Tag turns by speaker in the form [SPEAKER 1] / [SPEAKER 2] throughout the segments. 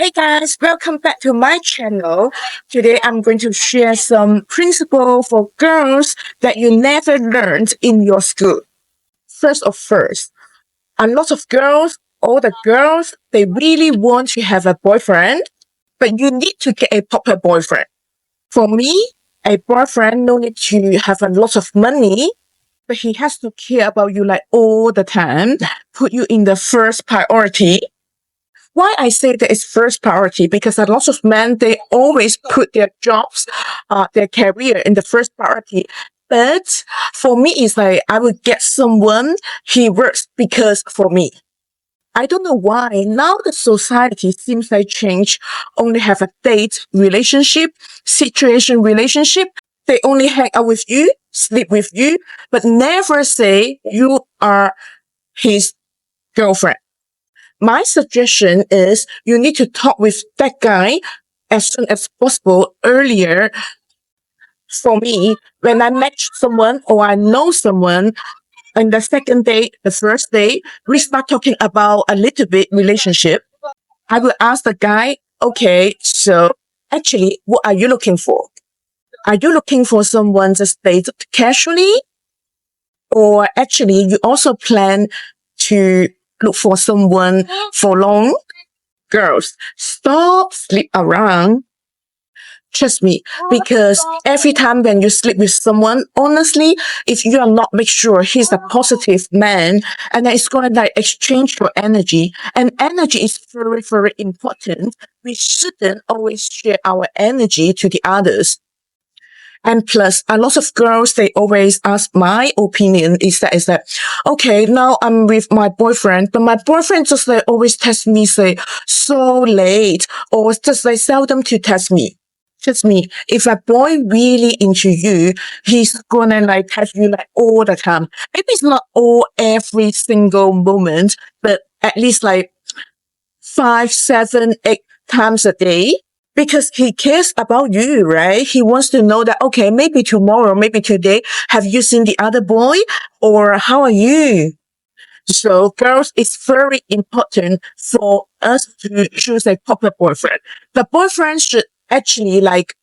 [SPEAKER 1] Hey guys, welcome back to my channel. Today I'm going to share some principle for girls that you never learned in your school. First, a lot of girls, all the girls, they really want to have a boyfriend, but you need to get a proper boyfriend. For me, a boyfriend no need to have a lot of money, but he has to care about you like all the time, put you in the first priority. Why I say that it's first priority? Because a lot of men, they always put their jobs, their career in the first priority. But for me, it's like I would get someone, he works because for me. I don't know why. Now the society seems like change, only have a date relationship, situation relationship. They only hang out with you, sleep with you, but never say you are his girlfriend. My suggestion is you need to talk with that guy as soon as possible earlier. For me, when I match someone or I know someone on the second date, the first date, we start talking about a little bit relationship. I will ask the guy, okay, so actually, what are you looking for? Are you looking for someone just date casually? Or actually, you also plan to look for someone for long? Girls, stop sleep around. Trust me, because every time when you sleep with someone, honestly, if you are not make sure he's a positive man, and then it's gonna like exchange your energy, and energy is very, very important. We shouldn't always share our energy to the others. And plus, a lot of girls, they always ask my opinion is that, okay, now I'm with my boyfriend, but my boyfriend just like always text me, say, so late, or just like seldom to text me. Trust me, if a boy really into you, he's gonna like text you like all the time. Maybe it's not all every single moment, but at least like 5, 7, 8 times a day because he cares about you, right? He wants to know that, okay, maybe tomorrow, maybe today, have you seen the other boy or how are you? So girls, it's very important for us to choose a proper boyfriend. The boyfriend should actually like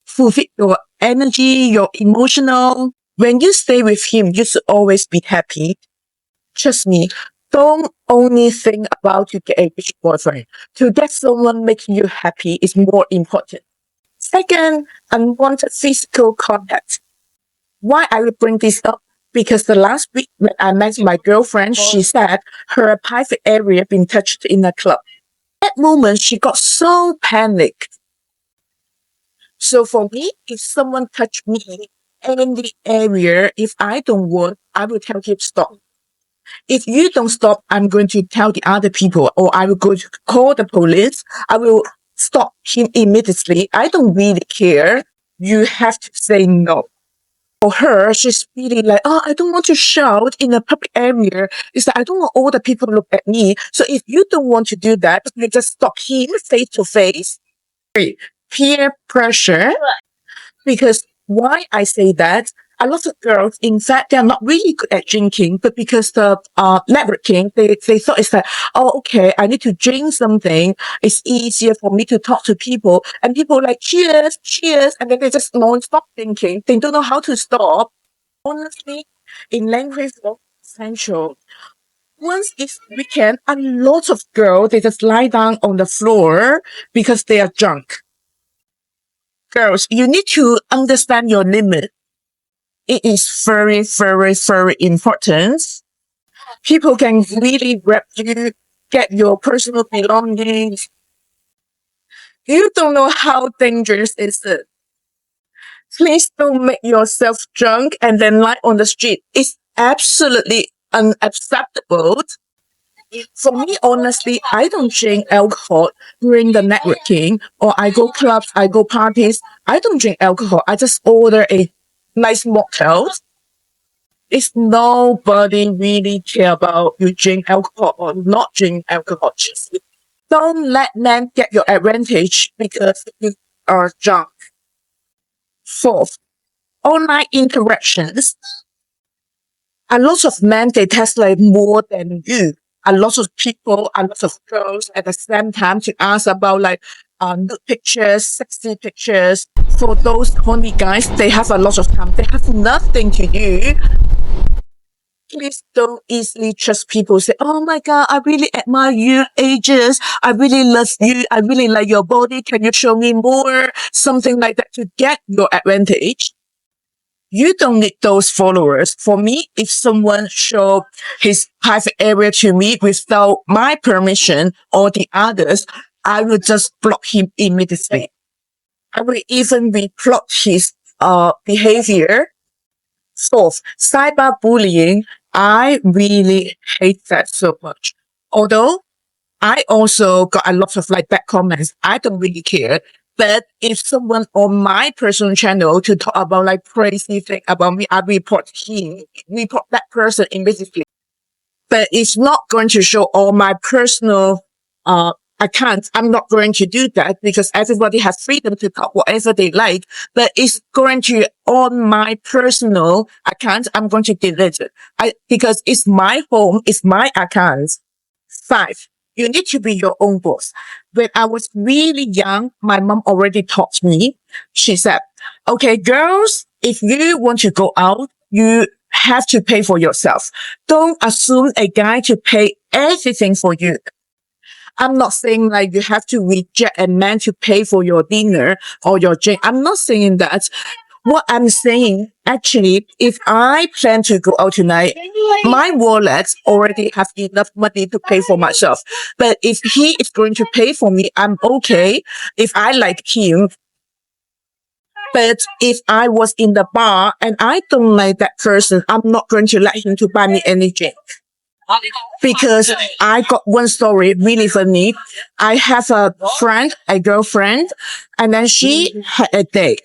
[SPEAKER 1] fulfill your energy, your emotional. When you stay with him, you should always be happy. Trust me, don't only think about to get a rich boyfriend. To get someone making you happy is more important. Second, unwanted physical contact. Why I will bring this up? Because the last week when I met my girlfriend, she said her private area been touched in a club. At that moment, she got so panicked. So for me, if someone touch me in the area, if I don't want, I will tell him stop. If you don't stop, I'm going to tell the other people, or I will go to call the police. I will stop him immediately. I don't really care. You have to say no. For her, she's really like, oh, I don't want to shout in a public area. It's like, I don't want all the people to look at me. So if you don't want to do that, you just stop him face to face. Peer pressure. Because why I say that, a lot of girls, in fact, they're not really good at drinking, but because the networking, they thought it's like, oh, okay, I need to drink something. It's easier for me to talk to people. And people like, cheers, cheers. And then they just non-stop drinking. They don't know how to stop. Honestly, in language of essential. Once it's weekend, a lot of girls, they just lie down on the floor because they are drunk. Girls, you need to understand your limit. It is very, very, very important. People can really grab you, get your personal belongings. You don't know how dangerous is it. Please don't make yourself drunk and then lie on the street. It's absolutely unacceptable. For me, honestly, I don't drink alcohol during the networking or I go clubs, I go parties. I don't drink alcohol. I just order a nice mocktail. It's nobody really care about you drink alcohol or not drink alcohol. Just don't let men get your advantage because you are drunk. Fourth, online interactions. A lot of men, they test like more than you. a lot of people, a lot of girls at the same time to ask about like nude pictures, sexy pictures. For those horny guys, they have a lot of time. They have nothing to do. Please don't easily trust people. Say, oh my God, I really admire you, ages. I really love you. I really like your body. Can you show me more? Something like that to get your advantage. You don't need those followers. For me, if someone show his private area to me without my permission or the others, I will just block him immediately. I will even report his behavior. Fourth, cyberbullying. I really hate that so much. Although I also got a lot of like bad comments. I don't really care. But if someone on my personal channel to talk about like crazy thing about me, I report that person immediately. But it's not going to show all my personal accounts. I'm not going to do that because everybody has freedom to talk whatever they like. But it's going to on my personal account. I'm going to delete it. Because it's my home, it's my account. 5. You need to be your own boss. When I was really young, my mom already taught me. She said, okay, girls, if you want to go out, you have to pay for yourself. Don't assume a guy to pay everything for you. I'm not saying like you have to reject a man to pay for your dinner or your drink. I'm not saying that. What I'm saying, actually, if I plan to go out tonight, my wallet already have enough money to pay for myself. But if he is going to pay for me, I'm okay if I like him. But if I was in the bar and I don't like that person, I'm not going to let him to buy me any drink. Because I got one story really funny. I have a girlfriend, and then she had a date.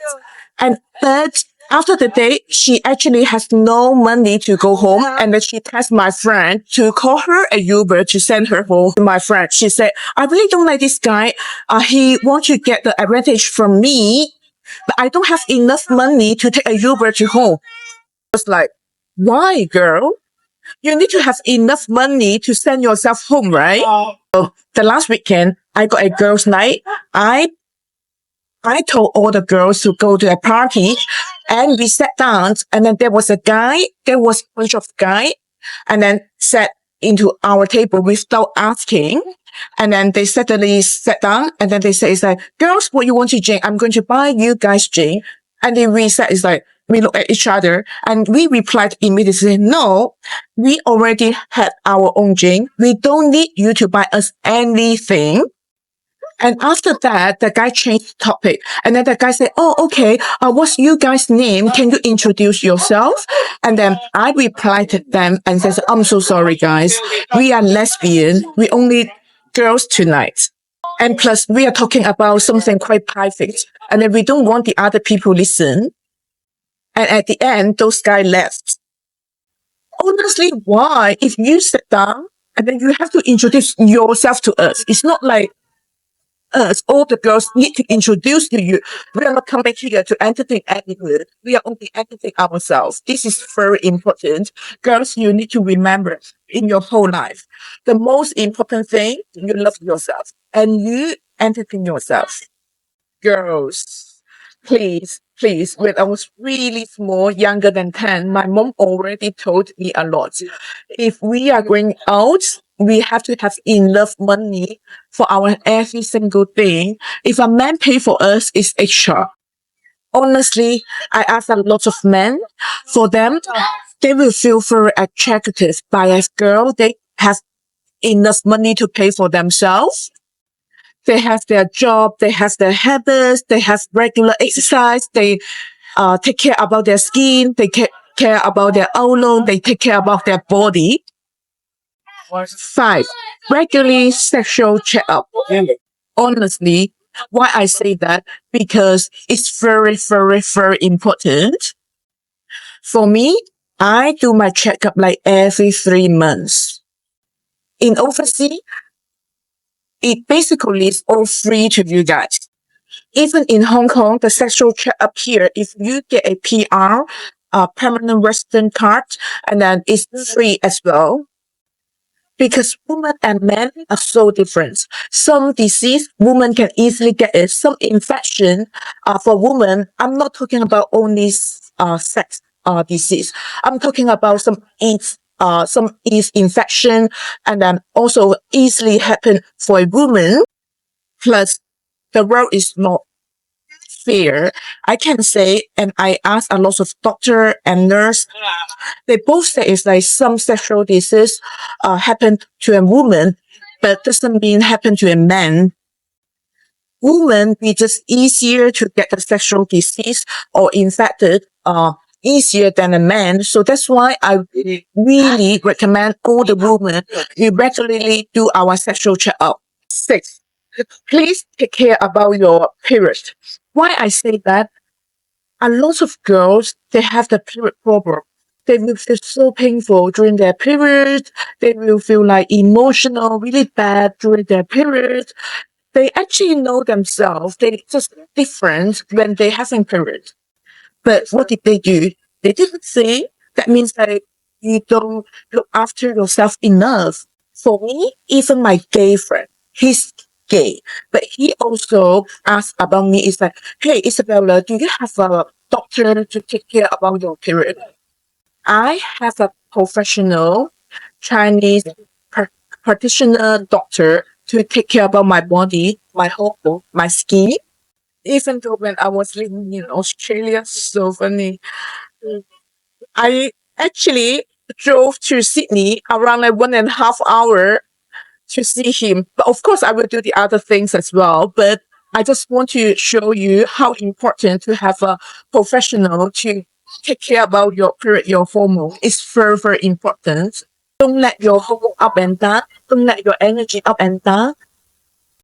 [SPEAKER 1] But after the date, she actually has no money to go home. And then she asked my friend to call her a Uber to send her home. My friend, she said, I really don't like this guy. He wants to get the advantage from me, but I don't have enough money to take a Uber to home. I was like, why, girl? You need to have enough money to send yourself home, right? So the last weekend, I got a girls' night. I told all the girls to go to a party and we sat down and then there was a bunch of guys and then sat into our table without asking. And then they suddenly sat down and then they say, it's like, girls, what you want to drink? I'm going to buy you guys drink. And then we said, it's like, we look at each other and we replied immediately, no, we already had our own drink. We don't need you to buy us anything. And after that, the guy changed topic. And then the guy said, oh, okay, what's you guys' name? Can you introduce yourself? And then I replied to them and said, I'm so sorry, guys. We are lesbian. We only girls tonight. And plus, we are talking about something quite private. And then we don't want the other people listen. And at the end, those guys left. Honestly, why? If you sit down and then you have to introduce yourself to us, it's not like us, all the girls need to introduce to you. We are not coming here to entertain anyone. We are only entertaining ourselves. This is very important. Girls, you need to remember in your whole life, the most important thing, you love yourself and you entertain yourself. Girls, please, when I was really small, younger than 10, my mom already told me a lot. If we are going out, we have to have enough money for our every single thing. If a man pay for us, it's extra. Honestly, I ask a lot of men. For them, they will feel very attractive by a girl. They have enough money to pay for themselves. They have their job, they have their habits, they have regular exercise, they take care about their skin, they care about their outlook, they take care about their body. 5. Regularly sexual checkup. Honestly, why I say that? Because it's very, very, very important. For me, I do my checkup like every 3 months. In overseas, it basically is all free to you guys. Even in Hong Kong, the sexual checkup here, if you get a PR, a permanent resident card, and then it's free as well. because women and men are so different. Some disease women can easily get it. Some infection for women. I'm not talking about only sex disease. I'm talking about some yeast infection, and then also easily happen for a woman. Plus, the world is not fair. I can say, and I ask a lot of doctor and nurse, they both say it's like some sexual disease happen to a woman, but doesn't mean happen to a man. Women be just easier to get the sexual disease or infected easier than a man. So that's why I really recommend all the women we regularly do our sexual checkup. Six, please take care about your period. Why I say that? A lot of girls, they have the period problem. They will feel so painful during their period. They will feel like emotional, really bad during their period. They actually know themselves. They just different when they having period. But what did they do? They didn't say. That means that you don't look after yourself enough. For me, even my gay friend, he's gay, but he also asked about me. It's like, hey, Isabella, do you have a doctor to take care about your period? I have a professional Chinese pra- practitioner doctor to take care about my body, my hormone, my skin. Even though when I was living in Australia, so funny. I actually drove to Sydney around like 1.5 hours to see him. But of course, I will do the other things as well. But I just want to show you how important to have a professional to take care about your period, your hormone. It's very, very important. Don't let your hormone up and down. Don't let your energy up and down.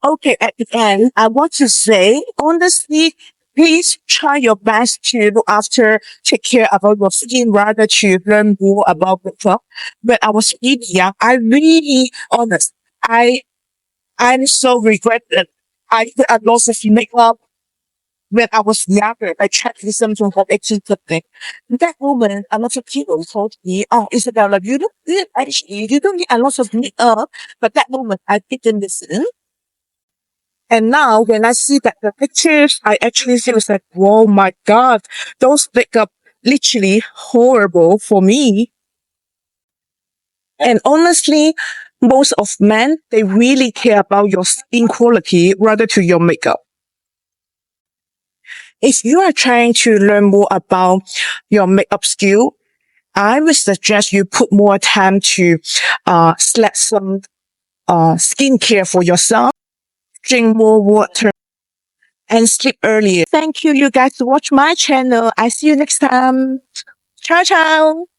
[SPEAKER 1] Okay, at the end, I want to say, honestly, please try your best to look after, take care about your skin rather to learn more about makeup. When I was really young, I really honest. I'm so regretted. I did a lot of makeup when I was younger. I tried to listen to her action technique. That moment, a lot of people told me, "Oh, Isabella, you look good. Actually, you don't need a lot of makeup." But that moment, I didn't listen. And now when I see that the pictures, I actually feel like, whoa, my God, those makeup literally horrible for me. And honestly, most of men, they really care about your skin quality rather to your makeup. If you are trying to learn more about your makeup skill, I would suggest you put more time to select some skincare for yourself, drink more water, and sleep earlier. Thank you, you guys, to watch my channel. I see you next time. Ciao, ciao.